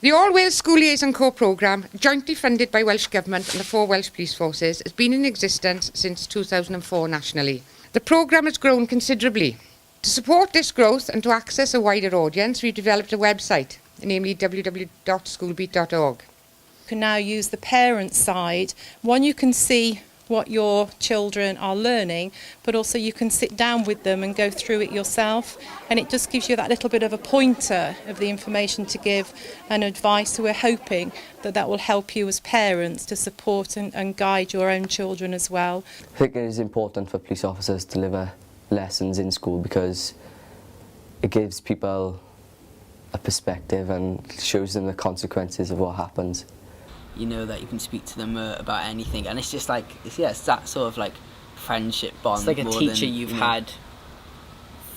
The All Wales School Liaison Corps programme, jointly funded by Welsh Government and the 4 Welsh Police Forces, has been in existence since 2004 nationally. The programme has grown considerably. To support this growth and to access a wider audience, we've developed a website, namely www.schoolbeat.org. You can now use the parent side. One, you can see what your children are learning, but also you can sit down with them and go through it yourself, and it just gives you that little bit of a pointer of the information to give and advice. So we're hoping that that will help you as parents to support and guide your own children as well. I think it is important for police officers to deliver lessons in school because it gives people a perspective and shows them the consequences of what happens. You know that you can speak to them about anything, and it's just like, it's that sort of like friendship bond. It's like a more teacher than, you've you know, had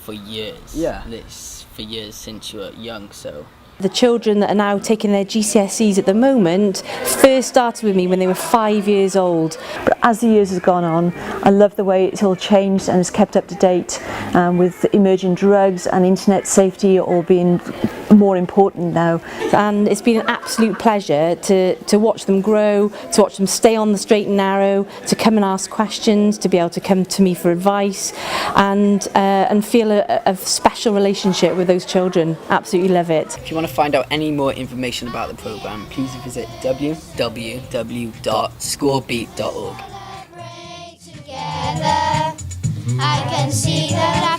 for years. Yeah. It's for years since you were young, so. The children that are now taking their GCSEs at the moment first started with me when they were 5 years old. But as the years has gone on, I love the way it's all changed and has kept up to date with emerging drugs and internet safety all being more important now. And it's been an absolute pleasure to watch them grow, to watch them stay on the straight and narrow, to come and ask questions, to be able to come to me for advice and feel a special relationship with those children. Absolutely love it. If you want to find out any more information about the programme, please visit www.schoolbeat.org. I can see that